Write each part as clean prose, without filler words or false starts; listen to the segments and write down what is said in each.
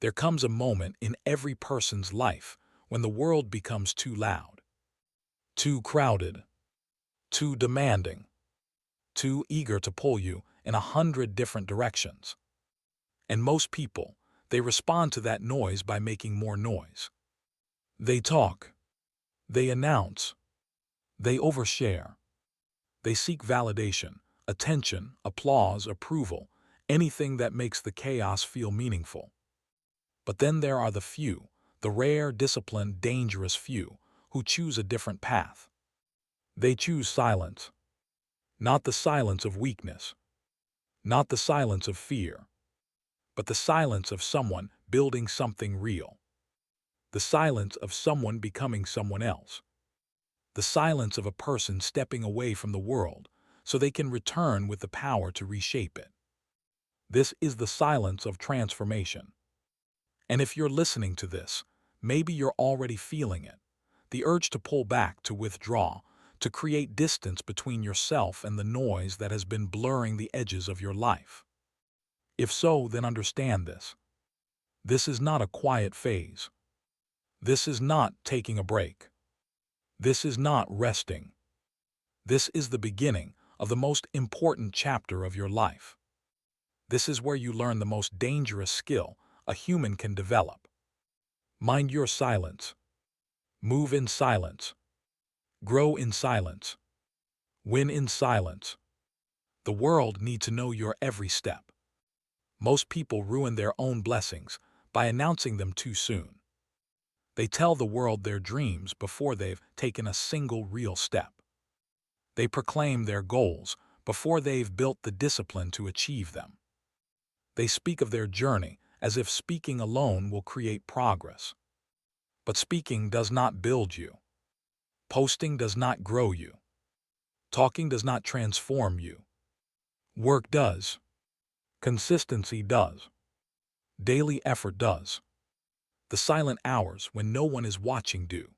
There comes a moment in every person's life when the world becomes too loud, too crowded, too demanding, too eager to pull you in 100 different directions. And most people, they respond to that noise by making more noise. They talk, they announce, they overshare, they seek validation, attention, applause, approval, anything that makes the chaos feel meaningful. But then there are the few, the rare, disciplined, dangerous few, who choose a different path. They choose silence. Not the silence of weakness, not the silence of fear, but the silence of someone building something real. The silence of someone becoming someone else. The silence of a person stepping away from the world so they can return with the power to reshape it. This is the silence of transformation. And if you're listening to this, maybe you're already feeling it. The urge to pull back, to withdraw, to create distance between yourself and the noise that has been blurring the edges of your life. If so, then understand this. This is not a quiet phase. This is not taking a break. This is not resting. This is the beginning of the most important chapter of your life. This is where you learn the most dangerous skill a human can develop. Mind your silence. Move in silence. Grow in silence. Win in silence. The world needs to know your every step. Most people ruin their own blessings by announcing them too soon. They tell the world their dreams before they've taken a single real step. They proclaim their goals before they've built the discipline to achieve them. They speak of their journey as if speaking alone will create progress. But speaking does not build you. Posting does not grow you. Talking does not transform you. Work does. Consistency does. Daily effort does. The silent hours when no one is watching do.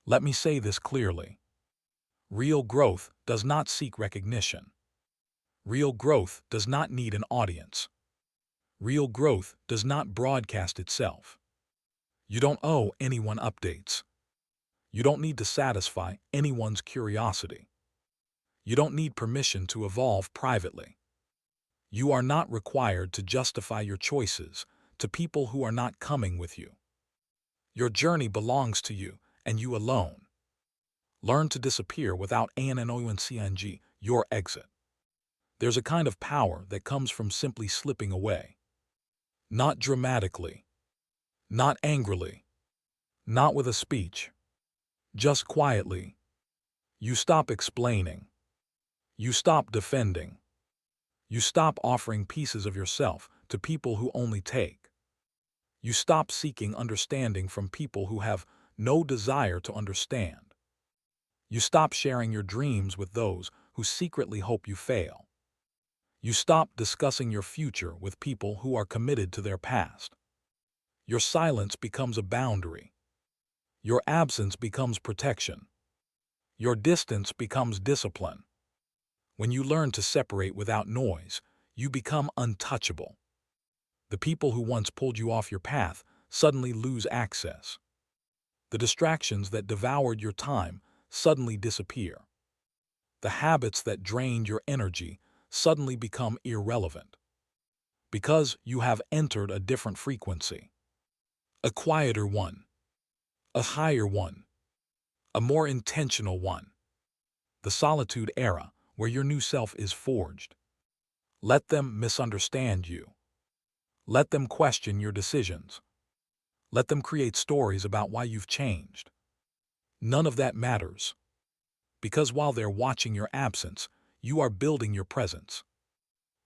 Let me say this clearly. Real growth does not seek recognition. Real growth does not need an audience. Real growth does not broadcast itself. You don't owe anyone updates. You don't need to satisfy anyone's curiosity. You don't need permission to evolve privately. You are not required to justify your choices to people who are not coming with you. Your journey belongs to you and you alone. Learn to disappear without announcing your exit. There's a kind of power that comes from simply slipping away. Not dramatically, not angrily, not with a speech. Just quietly. You stop explaining. You stop defending. You stop offering pieces of yourself to people who only take. You stop seeking understanding from people who have no desire to understand. You stop sharing your dreams with those who secretly hope you fail. You stop discussing your future with people who are committed to their past. Your silence becomes a boundary. Your absence becomes protection. Your distance becomes discipline. When you learn to separate without noise, you become untouchable. The people who once pulled you off your path suddenly lose access. The distractions that devoured your time suddenly disappear. The habits that drained your energy suddenly become irrelevant. Because you have entered a different frequency. A quieter one. A higher one. A more intentional one. The solitude era where your new self is forged. Let them misunderstand you. Let them question your decisions. Let them create stories about why you've changed. None of that matters. Because while they're watching your absence, you are building your presence.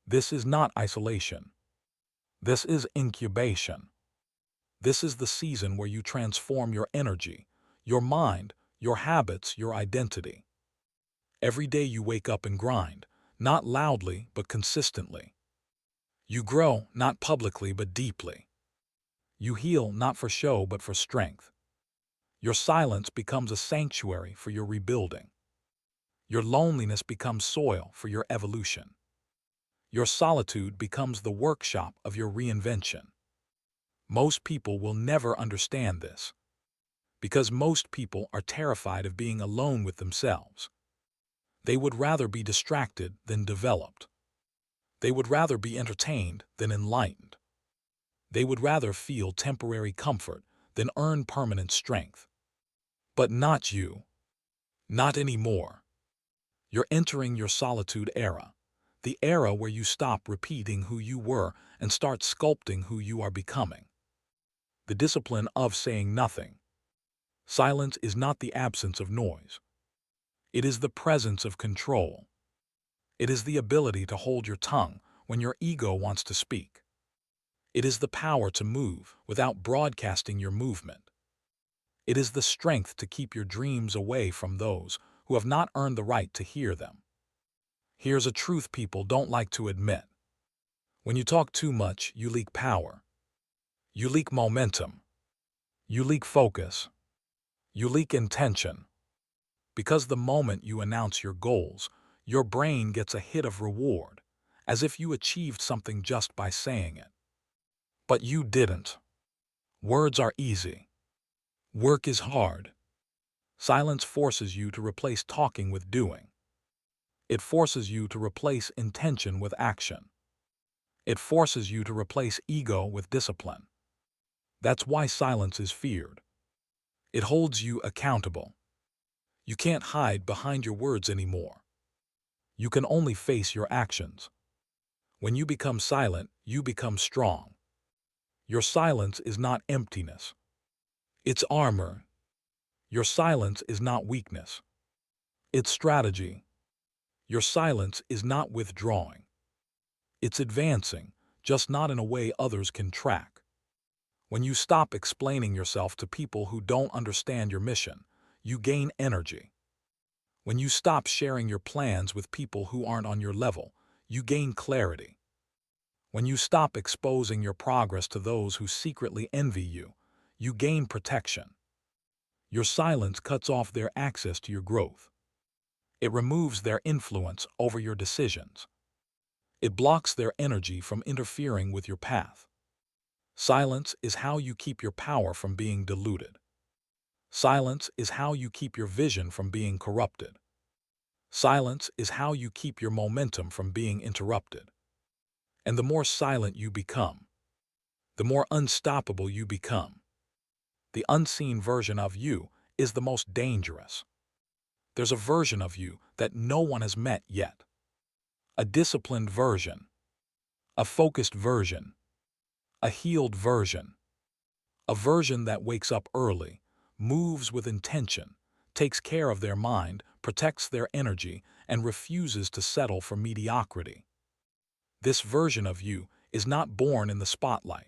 This is not isolation. This is incubation. This is the season where you transform your energy, your mind, your habits, your identity. Every day you wake up and grind, not loudly but consistently. You grow, not publicly but deeply. You heal not for show but for strength. Your silence becomes a sanctuary for your rebuilding. Your loneliness becomes soil for your evolution. Your solitude becomes the workshop of your reinvention. Most people will never understand this, because most people are terrified of being alone with themselves. They would rather be distracted than developed. They would rather be entertained than enlightened. They would rather feel temporary comfort than earn permanent strength. But not you. Not anymore. You're entering your solitude era, the era where you stop repeating who you were and start sculpting who you are becoming. The discipline of saying nothing. Silence is not the absence of noise. It is the presence of control. It is the ability to hold your tongue when your ego wants to speak. It is the power to move without broadcasting your movement. It is the strength to keep your dreams away from those who have not earned the right to hear them. Here's a truth people don't like to admit. When you talk too much, you leak power. You leak momentum. You leak focus. You leak intention. Because the moment you announce your goals, your brain gets a hit of reward, as if you achieved something just by saying it. But you didn't. Words are easy. Work is hard. Silence forces you to replace talking with doing. It forces you to replace intention with action. It forces you to replace ego with discipline. That's why silence is feared. It holds you accountable. You can't hide behind your words anymore. You can only face your actions. When you become silent, you become strong. Your silence is not emptiness. It's armor. Your silence is not weakness. It's strategy. Your silence is not withdrawing. It's advancing, just not in a way others can track. When you stop explaining yourself to people who don't understand your mission, you gain energy. When you stop sharing your plans with people who aren't on your level, you gain clarity. When you stop exposing your progress to those who secretly envy you, you gain protection. Your silence cuts off their access to your growth. It removes their influence over your decisions. It blocks their energy from interfering with your path. Silence is how you keep your power from being diluted. Silence is how you keep your vision from being corrupted. Silence is how you keep your momentum from being interrupted. And the more silent you become, the more unstoppable you become. The unseen version of you is the most dangerous. There's a version of you that no one has met yet. A disciplined version. A focused version. A healed version. A version that wakes up early, moves with intention, takes care of their mind, protects their energy, and refuses to settle for mediocrity. This version of you is not born in the spotlight.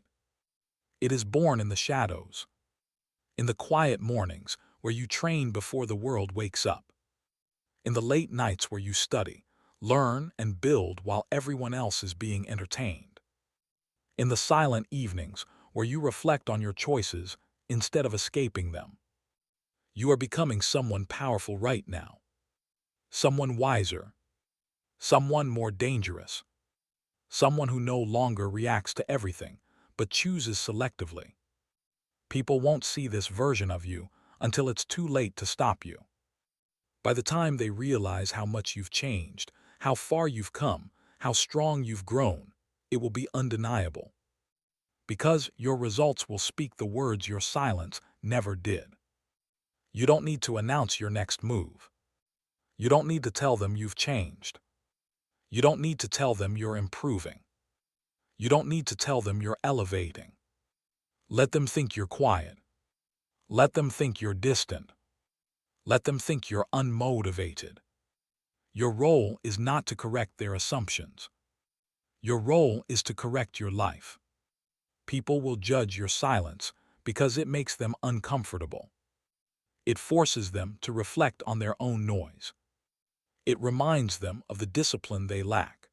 It is born in the shadows. In the quiet mornings where you train before the world wakes up. In the late nights where you study, learn, and build while everyone else is being entertained. In the silent evenings where you reflect on your choices instead of escaping them. You are becoming someone powerful right now. Someone wiser. Someone more dangerous. Someone who no longer reacts to everything, but chooses selectively. People won't see this version of you until it's too late to stop you. By the time they realize how much you've changed, how far you've come, how strong you've grown, it will be undeniable. Because your results will speak the words your silence never did. You don't need to announce your next move. You don't need to tell them you've changed. You don't need to tell them you're improving. You don't need to tell them you're elevating. Let them think you're quiet. Let them think you're distant. Let them think you're unmotivated. Your role is not to correct their assumptions. Your role is to correct your life. People will judge your silence because it makes them uncomfortable. It forces them to reflect on their own noise. It reminds them of the discipline they lack.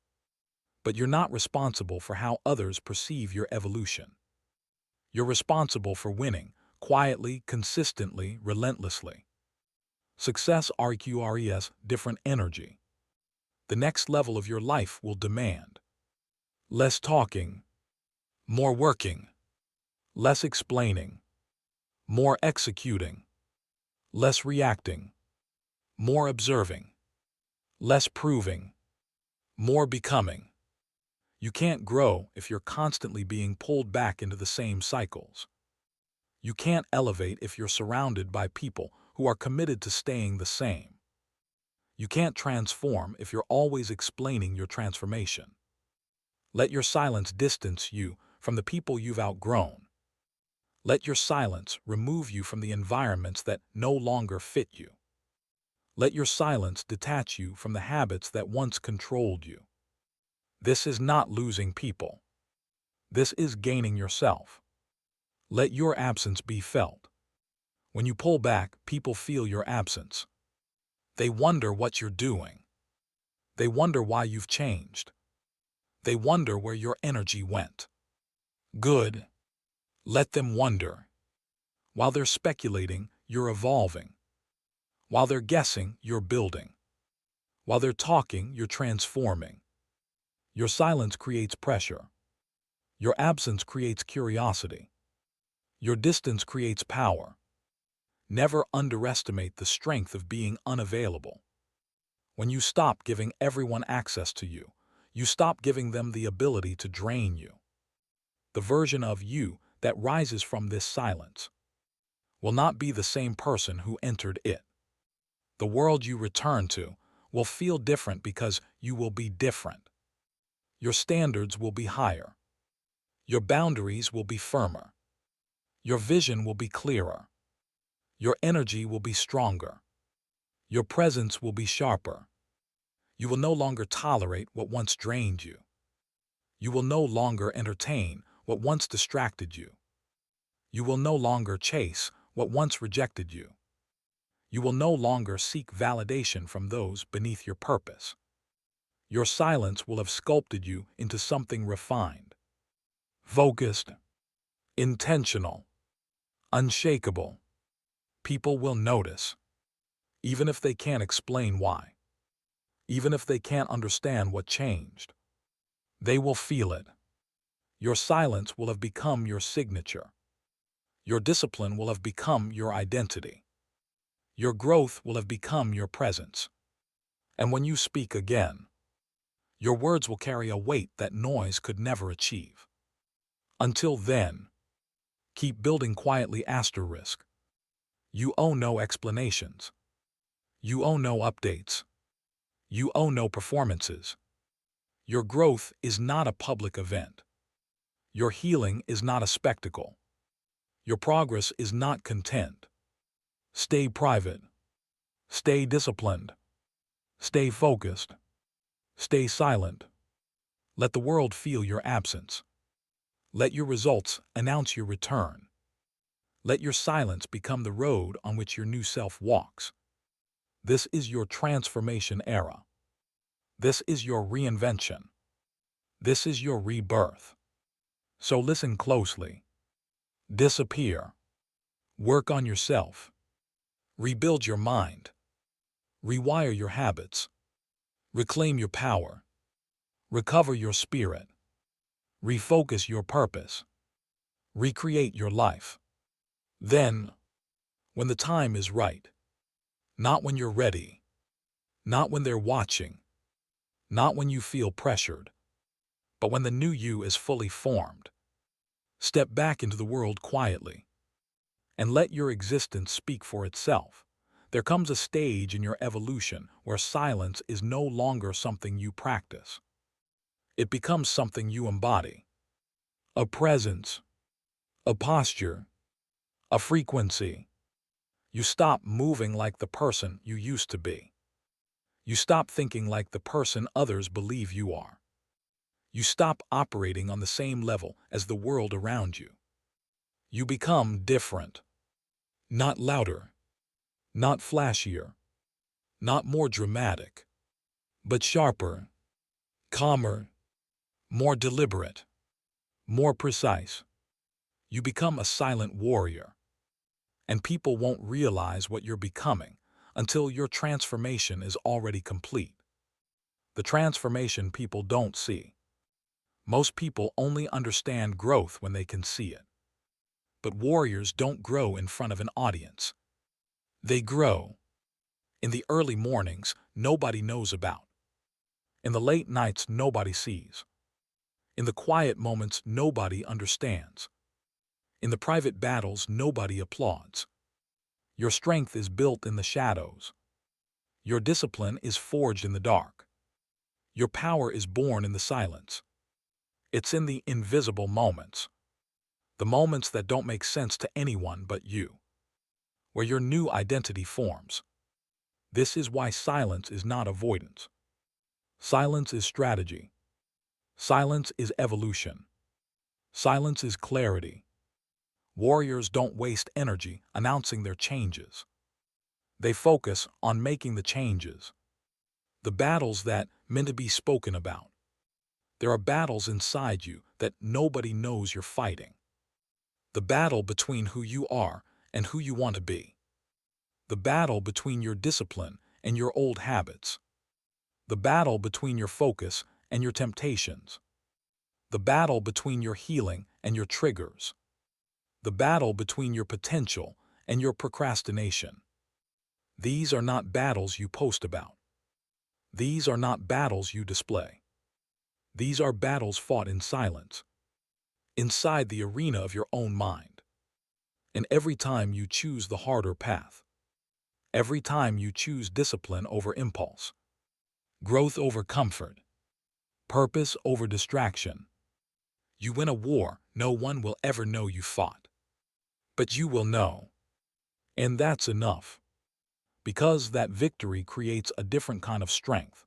But you're not responsible for how others perceive your evolution. You're responsible for winning, quietly, consistently, relentlessly. Success requires different energy. The next level of your life will demand less talking, more working, Less explaining, more executing. Less reacting, more observing. Less proving, more becoming. You can't grow if you're constantly being pulled back into the same cycles. You can't elevate if you're surrounded by people who are committed to staying the same. You can't transform if you're always explaining your transformation. Let your silence distance you from the people you've outgrown. Let your silence remove you from the environments that no longer fit you. Let your silence detach you from the habits that once controlled you. This is not losing people. This is gaining yourself. Let your absence be felt. When you pull back, people feel your absence. They wonder what you're doing. They wonder why you've changed. They wonder where your energy went. Good. Let them wonder. While they're speculating, you're evolving. While they're guessing, you're building. While they're talking, you're transforming. Your silence creates pressure. Your absence creates curiosity. Your distance creates power. Never underestimate the strength of being unavailable. When you stop giving everyone access to you, you stop giving them the ability to drain you. The version of you that rises from this silence will not be the same person who entered it. The world you return to will feel different because you will be different. Your standards will be higher. Your boundaries will be firmer. Your vision will be clearer. Your energy will be stronger. Your presence will be sharper. You will no longer tolerate what once drained you. You will no longer entertain what once distracted you. You will no longer chase what once rejected you. You will no longer seek validation from those beneath your purpose. Your silence will have sculpted you into something refined, focused, intentional, unshakable. People will notice, even if they can't explain why, even if they can't understand what changed. They will feel it. Your silence will have become your signature. Your discipline will have become your identity. Your growth will have become your presence. And when you speak again, your words will carry a weight that noise could never achieve. Until then, keep building quietly. Asterisk. You owe no explanations. You owe no updates. You owe no performances. Your growth is not a public event. Your healing is not a spectacle. Your progress is not content. Stay private. Stay disciplined. Stay focused. Stay silent. Let the world feel your absence. Let your results announce your return. Let your silence become the road on which your new self walks. This is your transformation era. This is your reinvention. This is your rebirth. So listen closely. Disappear. Work on yourself. Rebuild your mind. Rewire your habits. Reclaim your power. Recover your spirit. Refocus your purpose. Recreate your life. Then, when the time is right, not when you're ready, not when they're watching, not when you feel pressured, but when the new you is fully formed, step back into the world quietly and let your existence speak for itself. There comes a stage in your evolution where silence is no longer something you practice. It becomes something you embody. A presence, a posture, a frequency. You stop moving like the person you used to be. You stop thinking like the person others believe you are. You stop operating on the same level as the world around you. You become different. Not louder, not flashier, not more dramatic, but sharper, calmer, more deliberate, more precise. You become a silent warrior. And people won't realize what you're becoming until your transformation is already complete. The transformation people don't see. Most people only understand growth when they can see it. But warriors don't grow in front of an audience. They grow in the early mornings nobody knows about, in the late nights nobody sees, in the quiet moments nobody understands, in the private battles nobody applauds. Your strength is built in the shadows. Your discipline is forged in the dark. Your power is born in the silence. It's in the invisible moments, the moments that don't make sense to anyone but you, where your new identity forms. This is why silence is not avoidance. Silence is strategy. Silence is evolution. Silence is clarity. Warriors don't waste energy announcing their changes. They focus on making the changes. The battles that meant to be spoken about. There are battles inside you that nobody knows you're fighting. The battle between who you are and who you want to be. The battle between your discipline and your old habits. The battle between your focus and your temptations. The battle between your healing and your triggers. The battle between your potential and your procrastination. These are not battles you post about. These are not battles you display. These are battles fought in silence, inside the arena of your own mind. And every time you choose the harder path, every time you choose discipline over impulse, growth over comfort, purpose over distraction, you win a war no one will ever know you fought. But you will know. And that's enough. Because that victory creates a different kind of strength.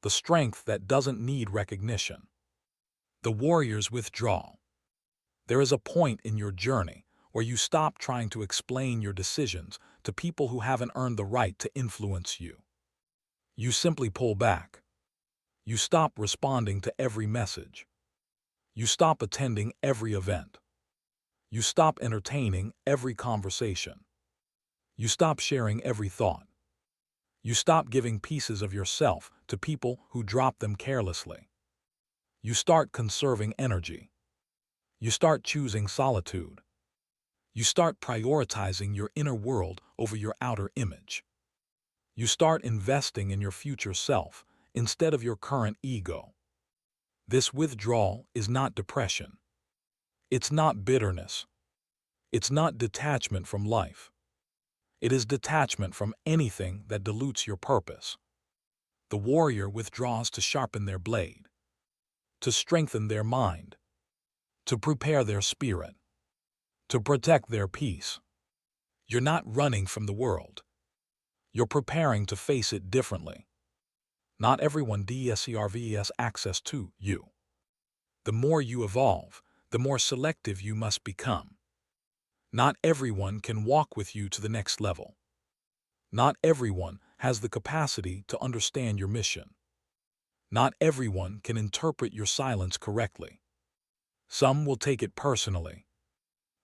The strength that doesn't need recognition. The warriors withdraw. There is a point in your journey where you stop trying to explain your decisions to people who haven't earned the right to influence you. You simply pull back. You stop responding to every message. You stop attending every event. You stop entertaining every conversation. You stop sharing every thought. You stop giving pieces of yourself to people who drop them carelessly. You start conserving energy. You start choosing solitude. You start prioritizing your inner world over your outer image. You start investing in your future self instead of your current ego. This withdrawal is not depression. It's not bitterness. It's not detachment from life. It is detachment from anything that dilutes your purpose. The warrior withdraws to sharpen their blade, to strengthen their mind, to prepare their spirit, to protect their peace. You're not running from the world. You're preparing to face it differently. Not everyone deserves access to you. The more you evolve, the more selective you must become. Not everyone can walk with you to the next level. Not everyone has the capacity to understand your mission. Not everyone can interpret your silence correctly. Some will take it personally.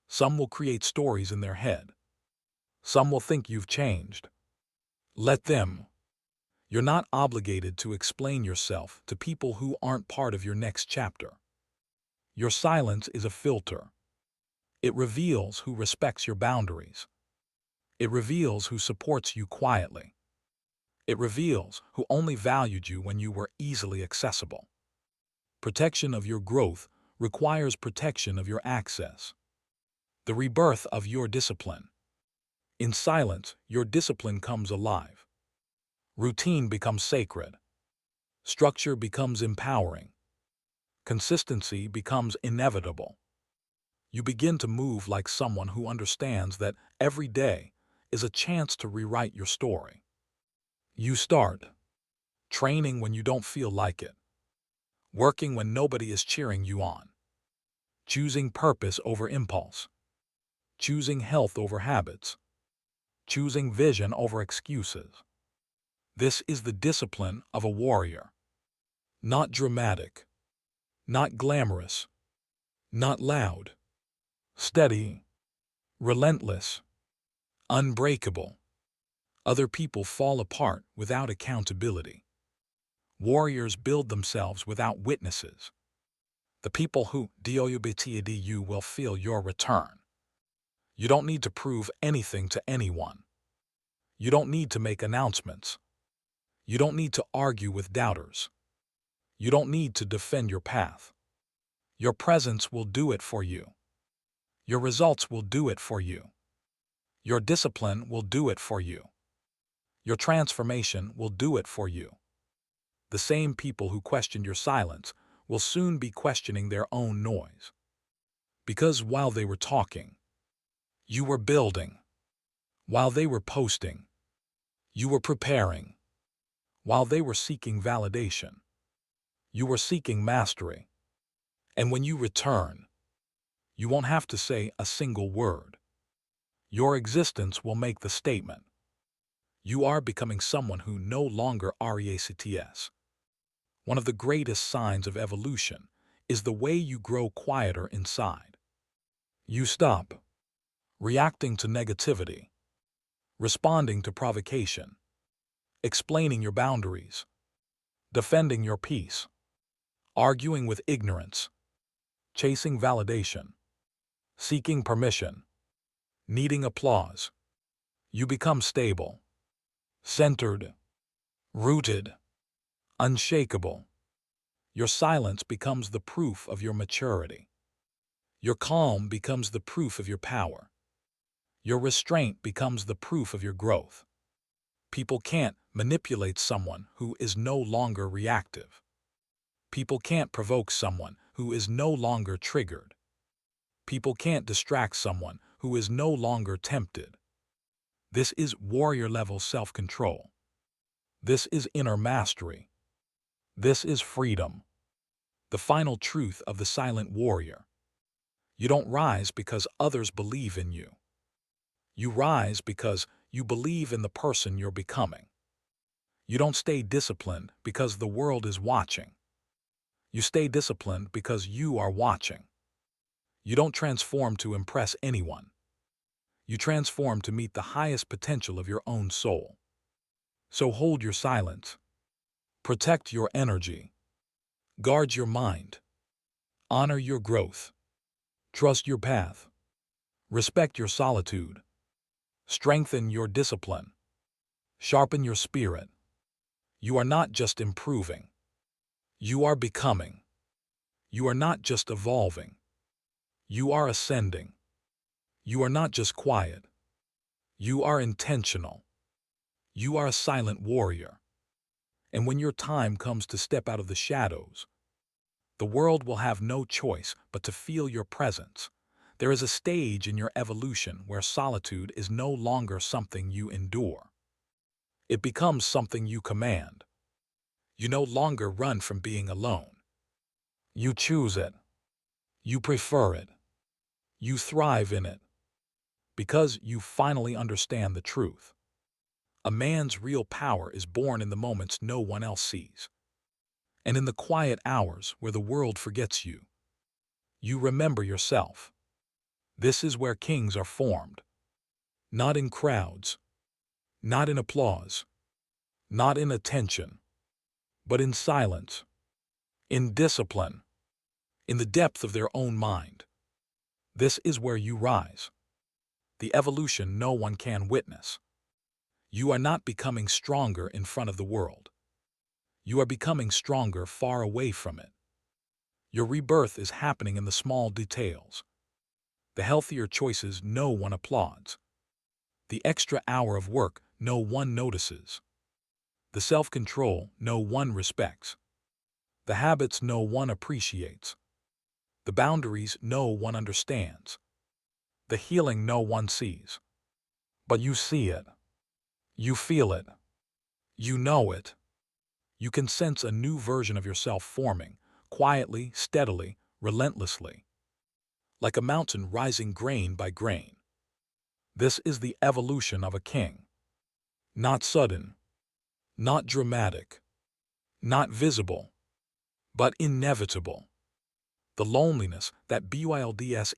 Some will create stories in their head. Some will think you've changed. Let them. You're not obligated to explain yourself to people who aren't part of your next chapter. Your silence is a filter. It reveals who respects your boundaries. It reveals who supports you quietly. It reveals who only valued you when you were easily accessible. Protection of your growth requires protection of your access. The rebirth of your discipline. In silence, your discipline comes alive. Routine becomes sacred. Structure becomes empowering. Consistency becomes inevitable. You begin to move like someone who understands that every day is a chance to rewrite your story. You start training when you don't feel like it, working when nobody is cheering you on, choosing purpose over impulse, choosing health over habits, choosing vision over excuses. This is the discipline of a warrior. Not dramatic, not glamorous, not loud, steady, relentless, unbreakable. Other people fall apart without accountability. Warriors build themselves without witnesses. The people who do will feel your return. You don't need to prove anything to anyone. You don't need to make announcements. You don't need to argue with doubters. You don't need to defend your path. Your presence will do it for you. Your results will do it for you. Your discipline will do it for you. Your transformation will do it for you. The same people who questioned your silence will soon be questioning their own noise. Because while they were talking, you were building. While they were posting, you were preparing. While they were seeking validation, you were seeking mastery. And when you return, you won't have to say a single word. Your existence will make the statement. You are becoming someone who no longer reacts. One of the greatest signs of evolution is the way you grow quieter inside. You stop reacting to negativity, responding to provocation, explaining your boundaries, defending your peace, arguing with ignorance, chasing validation, seeking permission, needing applause. You become stable, centered, rooted, unshakable. Your silence becomes the proof of your maturity. Your calm becomes the proof of your power. Your restraint becomes the proof of your growth. People can't manipulate someone who is no longer reactive. People can't provoke someone who is no longer triggered. People can't distract someone who is no longer tempted. This is warrior-level self-control. This is inner mastery. This is freedom. The final truth of the silent warrior. You don't rise because others believe in you. You rise because you believe in the person you're becoming. You don't stay disciplined because the world is watching. You stay disciplined because you are watching. You don't transform to impress anyone. You transform to meet the highest potential of your own soul. So hold your silence. Protect your energy. Guard your mind. Honor your growth. Trust your path. Respect your solitude. Strengthen your discipline. Sharpen your spirit. You are not just improving. You are becoming. You are not just evolving. You are ascending. You are not just quiet. You are intentional. You are a silent warrior. And when your time comes to step out of the shadows, the world will have no choice but to feel your presence. There is a stage in your evolution where solitude is no longer something you endure. It becomes something you command. You no longer run from being alone. You choose it. You prefer it. You thrive in it. Because you finally understand the truth. A man's real power is born in the moments no one else sees. And in the quiet hours where the world forgets you, you remember yourself. This is where kings are formed. Not in crowds, not in applause, not in attention, but in silence, in discipline, in the depth of their own mind. This is where you rise. The evolution no one can witness. You are not becoming stronger in front of the world. You are becoming stronger far away from it. Your rebirth is happening in the small details. The healthier choices no one applauds. The extra hour of work no one notices. The self-control no one respects. The habits no one appreciates. The boundaries no one understands. The healing no one sees. But you see it. You feel it. You know it. You can sense a new version of yourself forming, quietly, steadily, relentlessly. Like a mountain rising grain by grain. This is the evolution of a king. Not sudden. Not dramatic. Not visible. But inevitable. The loneliness that builds.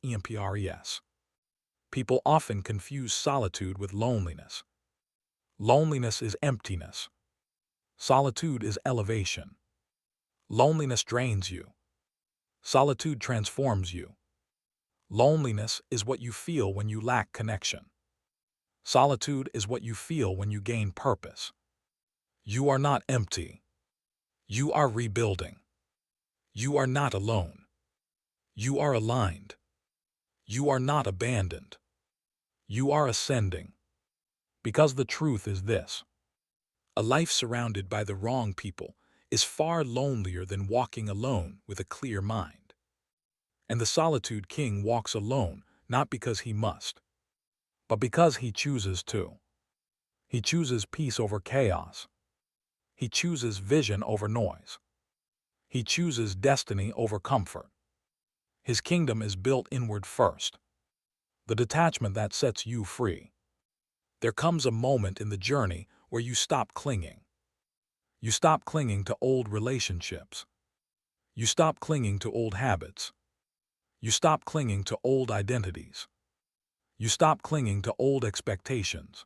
People often confuse solitude with loneliness. Loneliness is emptiness. Solitude is elevation. Loneliness drains you. Solitude transforms you. Loneliness is what you feel when you lack connection. Solitude is what you feel when you gain purpose. You are not empty. You are rebuilding. You are not alone. You are aligned. You are not abandoned. You are ascending. Because the truth is this: a life surrounded by the wrong people is far lonelier than walking alone with a clear mind. And the Solitude King walks alone, not because he must, but because he chooses to. He chooses peace over chaos. He chooses vision over noise. He chooses destiny over comfort. His kingdom is built inward first, the detachment that sets you free. There comes a moment in the journey where you stop clinging. You stop clinging to old relationships. You stop clinging to old habits. You stop clinging to old identities. You stop clinging to old expectations.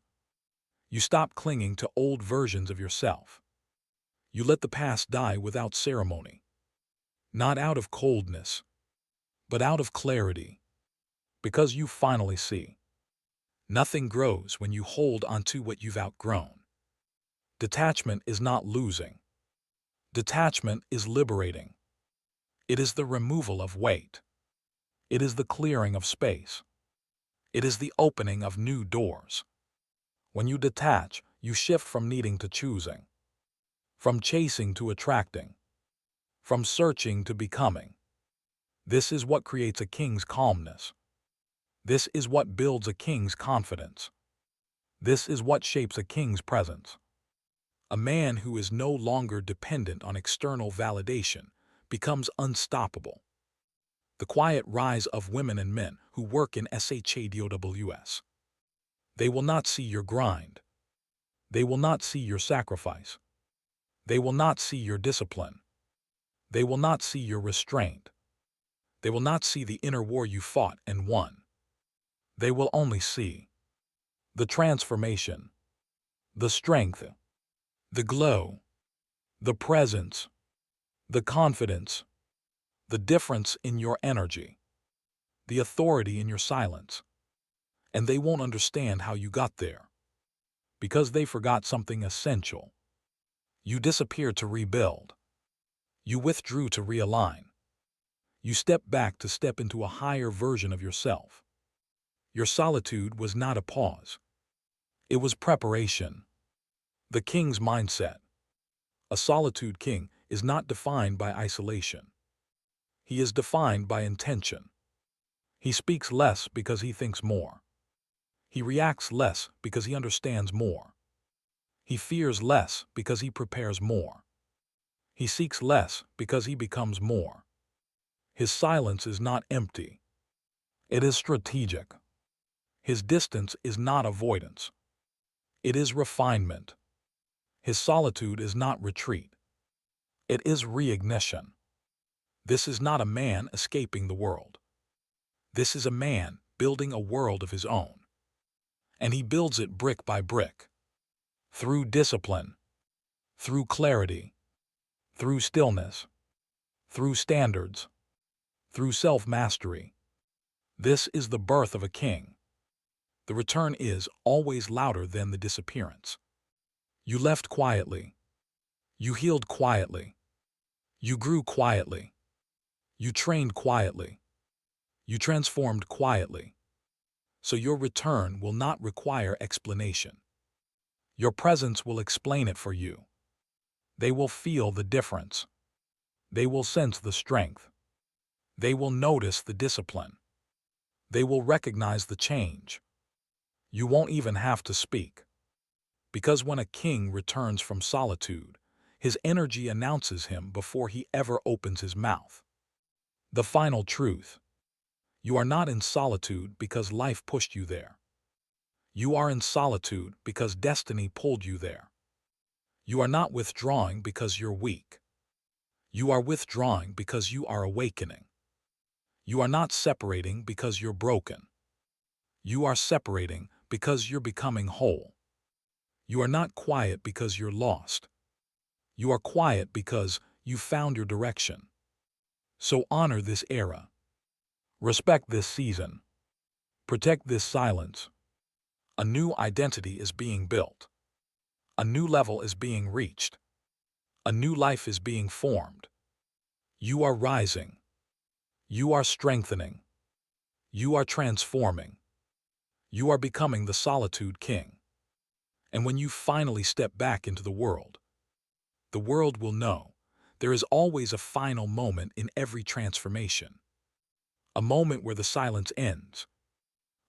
You stop clinging to old versions of yourself. You let the past die without ceremony. Not out of coldness, but out of clarity. Because you finally see: nothing grows when you hold onto what you've outgrown. Detachment is not losing. Detachment is liberating. It is the removal of weight. It is the clearing of space. It is the opening of new doors. When you detach, you shift from needing to choosing, from chasing to attracting, from searching to becoming. This is what creates a king's calmness. This is what builds a king's confidence. This is what shapes a king's presence. A man who is no longer dependent on external validation becomes unstoppable. The quiet rise of women and men who work in SHADOWS. They will not see your grind. They will not see your sacrifice. They will not see your discipline. They will not see your restraint. They will not see the inner war you fought and won. They will only see the transformation, the strength, the glow, the presence, the confidence, the difference in your energy, the authority in your silence. And they won't understand how you got there, because they forgot something essential. You disappeared to rebuild. You withdrew to realign. You stepped back to step into a higher version of yourself. Your solitude was not a pause. It was preparation. The king's mindset. A solitude king is not defined by isolation. He is defined by intention. He speaks less because he thinks more. He reacts less because he understands more. He fears less because he prepares more. He seeks less because he becomes more. His silence is not empty. It is strategic. His distance is not avoidance. It is refinement. His solitude is not retreat. It is reignition. This is not a man escaping the world. This is a man building a world of his own. And he builds it brick by brick. Through discipline. Through clarity. Through stillness. Through standards. Through self-mastery. This is the birth of a king. The return is always louder than the disappearance. You left quietly. You healed quietly. You grew quietly. You trained quietly. You transformed quietly. So your return will not require explanation. Your presence will explain it for you. They will feel the difference. They will sense the strength. They will notice the discipline. They will recognize the change. You won't even have to speak. Because when a king returns from solitude, his energy announces him before he ever opens his mouth. The final truth: you are not in solitude because life pushed you there. You are in solitude because destiny pulled you there. You are not withdrawing because you're weak. You are withdrawing because you are awakening. You are not separating because you're broken. You are separating because you're becoming whole. You are not quiet because you're lost. You are quiet because you found your direction. So honor this era. Respect this season. Protect this silence. A new identity is being built. A new level is being reached. A new life is being formed. You are rising. You are strengthening. You are transforming. You are becoming the Solitude King. And when you finally step back into the world will know there is always a final moment in every transformation. A moment where the silence ends.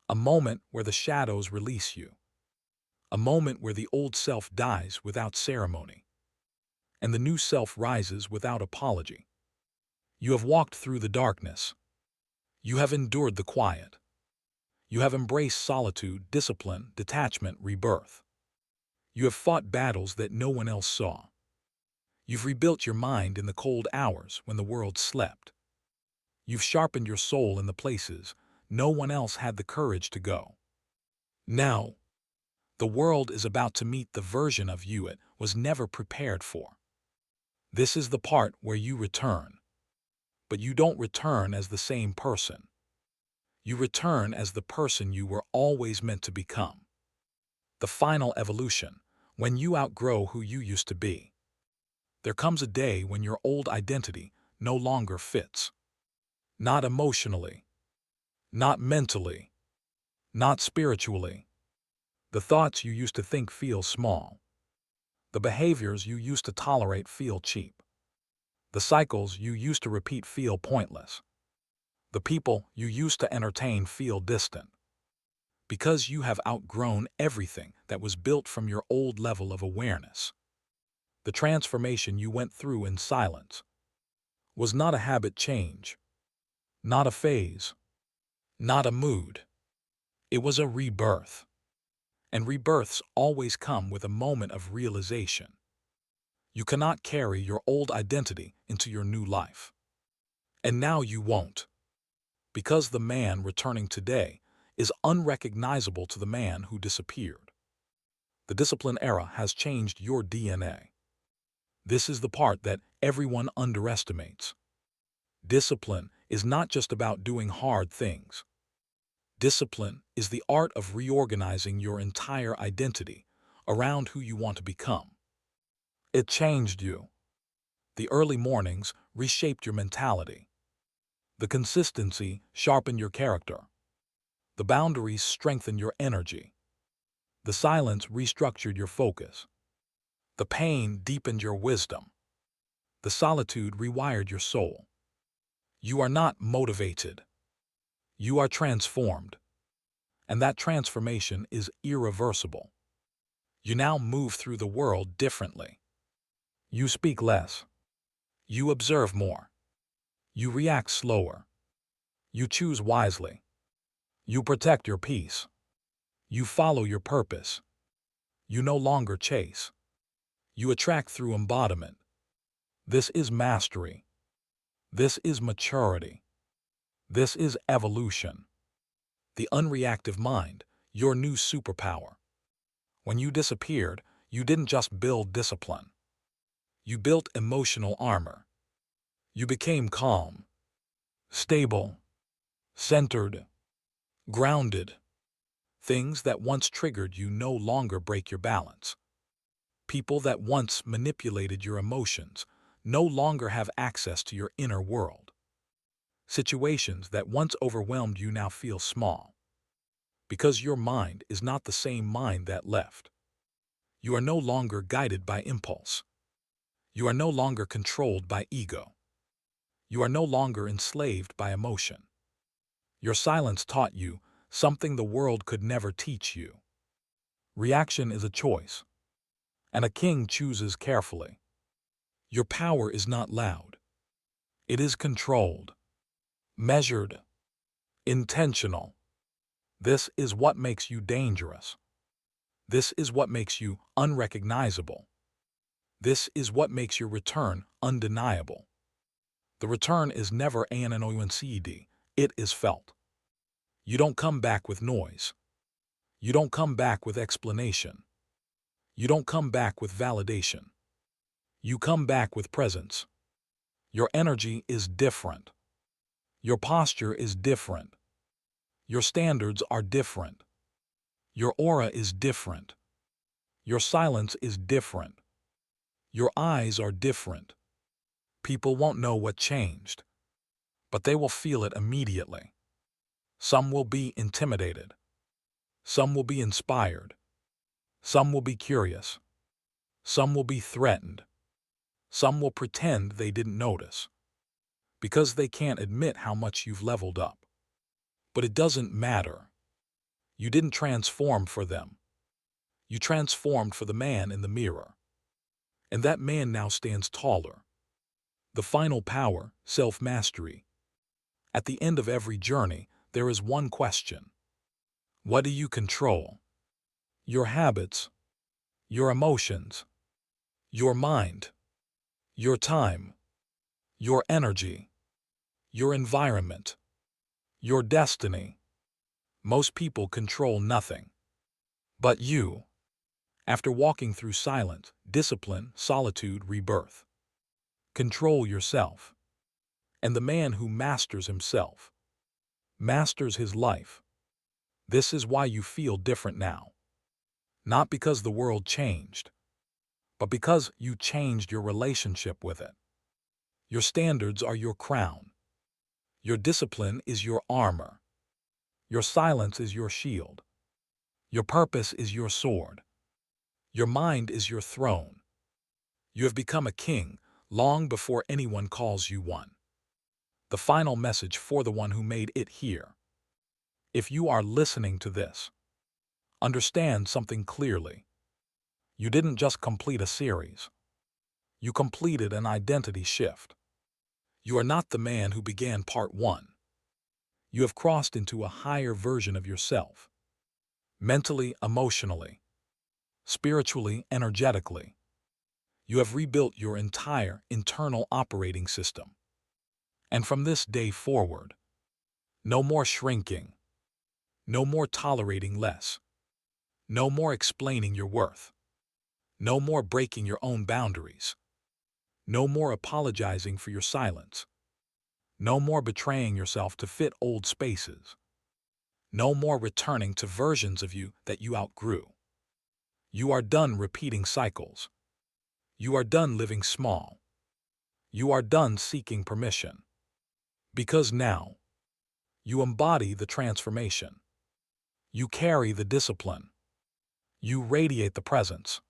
A moment where the shadows release you. A moment where the old self dies without ceremony. And the new self rises without apology. You have walked through the darkness. You have endured the quiet. You have embraced solitude, discipline, detachment, rebirth. You have fought battles that no one else saw. You've rebuilt your mind in the cold hours when the world slept. You've sharpened your soul in the places no one else had the courage to go. Now, the world is about to meet the version of you it was never prepared for. This is the part where you return. But you don't return as the same person. You return as the person you were always meant to become. The final evolution, when you outgrow who you used to be. There comes a day when your old identity no longer fits. Not emotionally, not mentally, not spiritually. The thoughts you used to think feel small. The behaviors you used to tolerate feel cheap. The cycles you used to repeat feel pointless. The people you used to entertain feel distant. Because you have outgrown everything that was built from your old level of awareness. The transformation you went through in silence was not a habit change, not a phase, not a mood. It was a rebirth. And rebirths always come with a moment of realization. You cannot carry your old identity into your new life. And now you won't. Because the man returning today is unrecognizable to the man who disappeared. The discipline era has changed your DNA. This is the part that everyone underestimates. Discipline is not just about doing hard things. Discipline is the art of reorganizing your entire identity around who you want to become. It changed you. The early mornings reshaped your mentality. The consistency sharpened your character. The boundaries strengthened your energy. The silence restructured your focus. The pain deepened your wisdom. The solitude rewired your soul. You are not motivated. You are transformed. And that transformation is irreversible. You now move through the world differently. You speak less. You observe more. You react slower. You choose wisely. You protect your peace. You follow your purpose. You no longer chase. You attract through embodiment. This is mastery. This is maturity. This is evolution. The unreactive mind, your new superpower. When you disappeared, you didn't just build discipline. You built emotional armor. You became calm, stable, centered, grounded. Things that once triggered you no longer break your balance. People that once manipulated your emotions no longer have access to your inner world. Situations that once overwhelmed you now feel small. Because your mind is not the same mind that left. You are no longer guided by impulse. You are no longer controlled by ego. You are no longer enslaved by emotion. Your silence taught you something the world could never teach you. Reaction is a choice, and a king chooses carefully. Your power is not loud. It is controlled, measured, intentional. This is what makes you dangerous. This is what makes you unrecognizable. This is what makes your return undeniable. The return is never annoyed, it is felt. You don't come back with noise. You don't come back with explanation. You don't come back with validation. You come back with presence. Your energy is different. Your posture is different. Your standards are different. Your aura is different. Your silence is different. Your eyes are different. People won't know what changed, but they will feel it immediately. Some will be intimidated. Some will be inspired. Some will be curious. Some will be threatened. Some will pretend they didn't notice, because they can't admit how much you've leveled up. But it doesn't matter. You didn't transform for them. You transformed for the man in the mirror. And that man now stands taller. The final power, self-mastery. At the end of every journey, there is one question. What do you control? Your habits, your emotions, your mind, your time, your energy, your environment, your destiny. Most people control nothing. But you, after walking through silence, discipline, solitude, rebirth, control yourself. And the man who masters himself masters his life. This is why you feel different now. Not because the world changed, but because you changed your relationship with it. Your standards are your crown. Your discipline is your armor. Your silence is your shield. Your purpose is your sword. Your mind is your throne. You have become a king long before anyone calls you one. The final message for the one who made it here. If you are listening to this, understand something clearly. You didn't just complete a series. You completed an identity shift. You are not the man who began part 1. You have crossed into a higher version of yourself. Mentally, emotionally, spiritually, energetically. You have rebuilt your entire internal operating system. And from this day forward, no more shrinking. No more tolerating less. No more explaining your worth. No more breaking your own boundaries. No more apologizing for your silence. No more betraying yourself to fit old spaces. No more returning to versions of you that you outgrew. You are done repeating cycles. You are done living small. You are done seeking permission. Because now, you embody the transformation. You carry the discipline. You radiate the presence.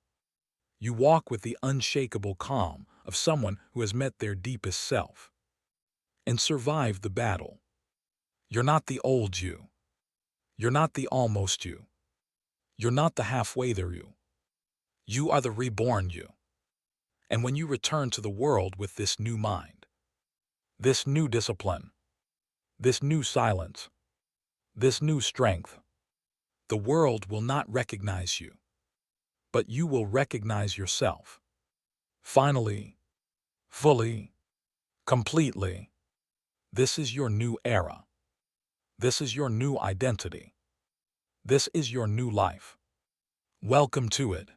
You walk with the unshakable calm of someone who has met their deepest self and survived the battle. You're not the old you. You're not the almost you. You're not the halfway there you. You are the reborn you. And when you return to the world with this new mind, this new discipline, this new silence, this new strength, the world will not recognize you, but you will recognize yourself. Finally, fully, completely. This is your new era. This is your new identity. This is your new life. Welcome to it.